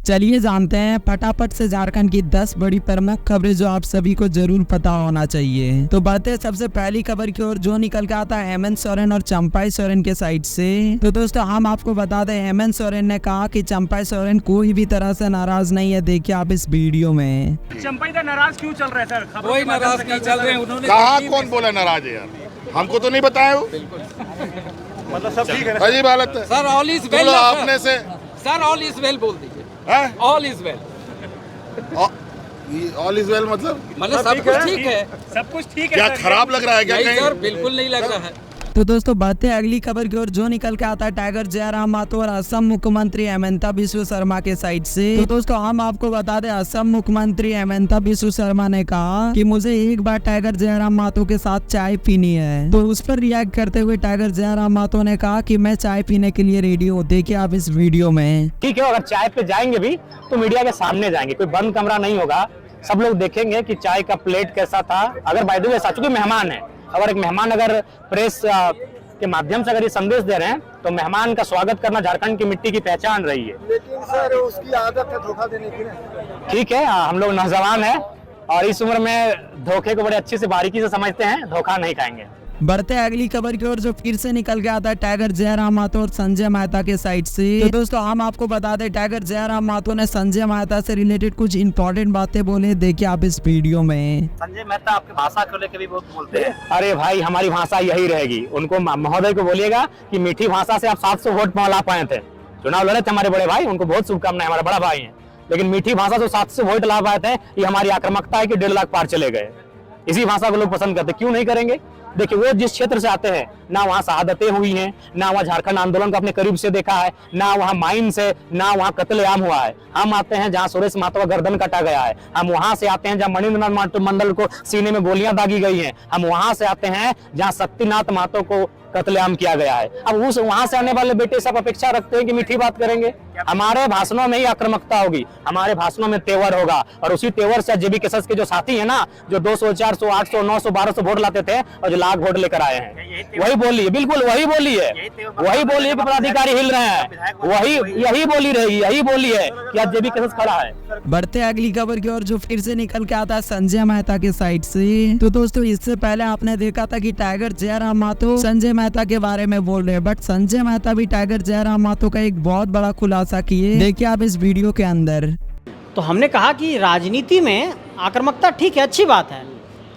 चलिए जानते हैं फटाफट से झारखंड की 10 बड़ी प्रमुख खबरें जो आप सभी को जरूर पता होना चाहिए। तो बढ़ते सबसे पहली खबर की ओर जो निकल के आता है हेमंत सोरेन और चंपाई सोरेन के साइड से। तो दोस्तों हम आपको बता दें हेमंत सोरेन ने कहा कि चंपाई सोरेन कोई भी तरह से नाराज नहीं है। देखिए आप इस वीडियो में। चंपाई का नाराज क्यों चल रहा है सर? कोई नाराज नहीं चल रहे हैं। उन्होंने कहा कौन बोला नाराज है यार? हमको तो नहीं बताया वो। मतलब सब ठीक है? अजीब हालत है सर। All is well. आपने से सर ऑल इज वेल बोल दीजिए। All is well. All is well मतलब सब कुछ ठीक है। सब कुछ ठीक है। क्या खराब लग रहा है क्या? नहीं सर बिल्कुल नहीं लग रहा है। तो दोस्तों बढ़ते अगली खबर की ओर जो निकल के आता है टाइगर जयराम माथुर और असम मुख्यमंत्री हेमंता बिस्वा शर्मा के साइड से। तो दोस्तों हम आपको बता दें असम मुख्यमंत्री हेमंता बिस्वा शर्मा ने कहा कि मुझे एक बार टाइगर जयराम माथुर के साथ चाय पीनी है। तो उस पर रिएक्ट करते हुए टाइगर जयराम माथुर ने कहा कि मैं चाय पीने के लिए रेडी हूँ। देखिए आप इस वीडियो में। ठीक है, अगर चाय पे जाएंगे भी तो मीडिया के सामने जाएंगे, कोई बंद कमरा नहीं होगा। सब लोग देखेंगे कि चाय का प्लेट कैसा था। अगर बाय द वे चूंकि मेहमान है, अगर एक मेहमान अगर प्रेस के माध्यम से अगर ये संदेश दे रहे हैं तो मेहमान का स्वागत करना झारखंड की मिट्टी की पहचान रही है। लेकिन सर उसकी आदत है धोखा देने की ना। ठीक है, हम लोग नौजवान हैं और इस उम्र में धोखे को बड़े अच्छे से बारीकी से समझते हैं, धोखा नहीं खाएंगे। बढ़ते अगली खबर की ओर जो फिर से निकल के आता है टाइगर जयराम माथुर और संजय मेहता के साइड से। तो दोस्तों हम आपको बता दें टाइगर जयराम माथुर ने संजय मेहता से रिलेटेड कुछ इंपॉर्टेंट बातें बोले। देखिए आप इस वीडियो में। संजय मेहता आपकी भाषा को लेकर भी बहुत बोलते हैं। अरे भाई हमारी भाषा यही रहेगी। उनको महोदय को बोलिएगा कि मीठी भाषा से आप 700 वोट ला पाए थे, चुनाव लड़े थे हमारे बड़े भाई, उनको बहुत शुभकामनाएं, हमारे बड़ा भाई है। लेकिन मीठी भाषा से 700 वोट ला पाए थे, ये हमारी आक्रामकता है कि 1.5 लाख पार चले गए। इसी भाषा को लोग पसंद करते, क्यों नहीं करेंगे? देखिए वो जिस क्षेत्र से आते हैं ना वहाँ शहादतें हुई हैं, ना वहाँ झारखंड आंदोलन को अपने करीब से देखा है, ना वहाँ माइन से, ना वहाँ कत्लेआम हुआ है। हम आते हैं जहाँ सुरेश महतो का गर्दन कटा गया है। हम वहाँ से आते हैं जहाँ मणिंद्रनाथ मंडल को सीने में गोलियां दागी गई हैं। हम वहाँ से आते हैं जहाँ शक्तिनाथ महतो को कत्लेआम किया गया है। अब उस वहाँ से आने वाले बेटे सब अपेक्षा रखते हैं कि मीठी बात करेंगे। हमारे भाषणों में ही आक्रामकता होगी, हमारे भाषणों में तेवर होगा। और उसी तेवर से जेबी केसस के जो साथी है ना, जो 200, 400, 800, 900, 1200 वोट लाते थे और जो लाख वोट लेकर आए हैं, वही बोलिए, बिल्कुल वही बोलिए, वही बोलिए कि पदाधिकारी हिल रहे हैं। वही यही बोली रहेगी, यही बोली है कि आज जेबी केसस खड़ा है। बढ़ते अगली खबर की ओर जो फिर से निकल के आता है संजय मेहता के साइड से। तो दोस्तों इससे पहले आपने देखा था कि टाइगर जयराम माथुर संजय मेहता के बारे में बोल रहे हैं, बट संजय मेहता भी टाइगर जयराम माथुर का एक बहुत बड़ा खुलासा किए। देखिए आप इस वीडियो के अंदर। तो हमने कहा कि राजनीति में आक्रामकता ठीक है, अच्छी बात है,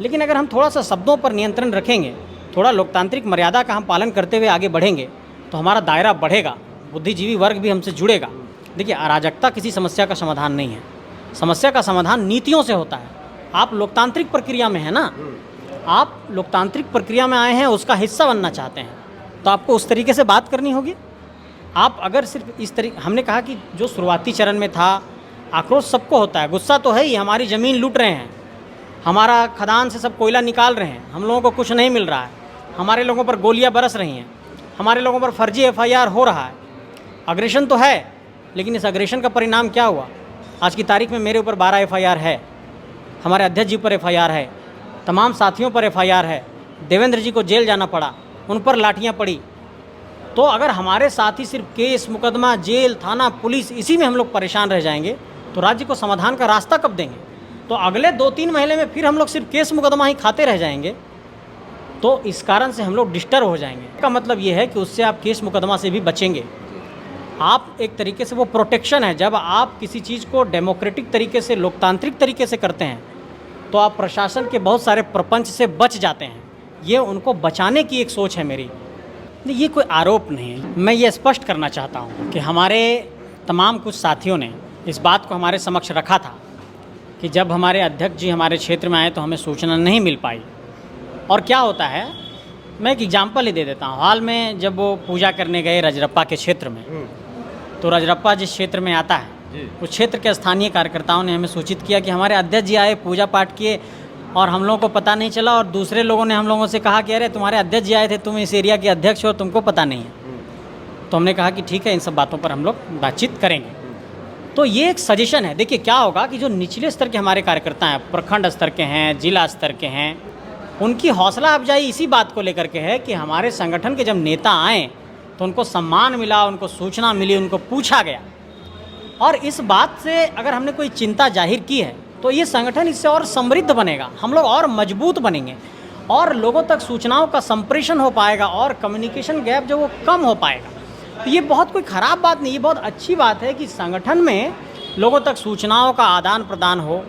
लेकिन अगर हम थोड़ा सा शब्दों पर नियंत्रण रखेंगे, थोड़ा लोकतांत्रिक मर्यादा का हम पालन करते हुए आगे बढ़ेंगे तो हमारा दायरा बढ़ेगा, बुद्धिजीवी वर्ग भी हमसे जुड़ेगा। देखिए अराजकता किसी समस्या का समाधान नहीं है, समस्या का समाधान नीतियों से होता है। आप लोकतांत्रिक प्रक्रिया में हैं ना, आप लोकतांत्रिक प्रक्रिया में आए हैं, उसका हिस्सा बनना चाहते हैं, तो आपको उस तरीके से बात करनी होगी। आप अगर सिर्फ इस तरीके, हमने कहा कि जो शुरुआती चरण में था आक्रोश सबको होता है, गुस्सा तो है ही, हमारी ज़मीन लूट रहे हैं, हमारा खदान से सब कोयला निकाल रहे हैं, हम लोगों को कुछ नहीं मिल रहा है, हमारे लोगों पर गोलियां बरस रही हैं, हमारे लोगों पर फर्जी FIR हो रहा है। अग्रेशन तो है, लेकिन इस अग्रेशन का परिणाम क्या हुआ? आज की तारीख में मेरे ऊपर 12 FIR है, हमारे अध्यक्ष जी पर FIR है, तमाम साथियों पर FIR है, देवेंद्र जी को जेल जाना पड़ा, उन पर लाठियाँ पड़ी। तो अगर हमारे साथी सिर्फ केस, मुकदमा, जेल, थाना, पुलिस, इसी में हम लोग परेशान रह जाएंगे तो राज्य को समाधान का रास्ता कब देंगे? तो अगले 2-3 महीने में फिर हम लोग सिर्फ केस मुकदमा ही खाते रह जाएंगे, तो इस कारण से हम लोग डिस्टर्ब हो जाएंगे। इसका मतलब ये है कि उससे आप केस मुकदमा से भी बचेंगे। आप एक तरीके से वो प्रोटेक्शन है, जब आप किसी चीज़ को डेमोक्रेटिक तरीके से, लोकतांत्रिक तरीके से करते हैं तो आप प्रशासन के बहुत सारे प्रपंच से बच जाते हैं। ये उनको बचाने की एक सोच है मेरी, ये कोई आरोप नहीं है। मैं ये स्पष्ट करना चाहता हूँ कि हमारे तमाम कुछ साथियों ने इस बात को हमारे समक्ष रखा था कि जब हमारे अध्यक्ष जी हमारे क्षेत्र में आए तो हमें सूचना नहीं मिल पाई। और क्या होता है, मैं एक एग्जाम्पल ही दे देता हूँ। हाल में जब वो पूजा करने गए रजरप्पा के क्षेत्र में, तो रजरप्पा जिस क्षेत्र में आता है उस क्षेत्र के स्थानीय कार्यकर्ताओं ने हमें सूचित किया कि हमारे अध्यक्ष जी आए, पूजा पाठ किए और हम लोगों को पता नहीं चला, और दूसरे लोगों ने हम लोगों से कहा कि अरे तुम्हारे अध्यक्ष जी आए थे, तुम इस एरिया के अध्यक्ष हो, तुमको पता नहीं है। तो हमने कहा कि ठीक है, इन सब बातों पर हम लोग बातचीत करेंगे। तो ये एक सजेशन है। देखिए क्या होगा कि जो निचले स्तर के हमारे कार्यकर्ता हैं, प्रखंड स्तर के हैं, जिला स्तर के हैं, उनकी हौसला अफजाई इसी बात को लेकर के है कि हमारे संगठन के जब नेता आए तो उनको सम्मान मिला, उनको सूचना मिली, उनको पूछा गया। और इस बात से अगर हमने कोई चिंता जाहिर की है तो ये संगठन इससे और समृद्ध बनेगा, हम लोग और मजबूत बनेंगे और लोगों तक सूचनाओं का संप्रेषण हो पाएगा और कम्युनिकेशन गैप जो वो कम हो पाएगा। तो ये बहुत कोई ख़राब बात नहीं, ये बहुत अच्छी बात है कि संगठन में लोगों तक सूचनाओं का आदान प्रदान हो,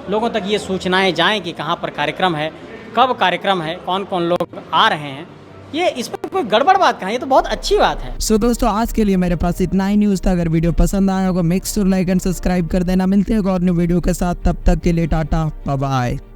लोगों तक ये सूचनाएं जाएं कि कहाँ पर कार्यक्रम है, कब कार्यक्रम है, कौन कौन लोग आ रहे हैं। ये इसमें कोई गड़बड़ बात कहाँ, ये तो बहुत अच्छी बात है। सो दोस्तों आज के लिए मेरे पास इतना ही न्यूज़ था। अगर वीडियो पसंद आया होगा make sure like and subscribe कर देना। मिलते हैं एक और न्यू वीडियो के साथ, तब तक के लिए टाटा बाय बाय।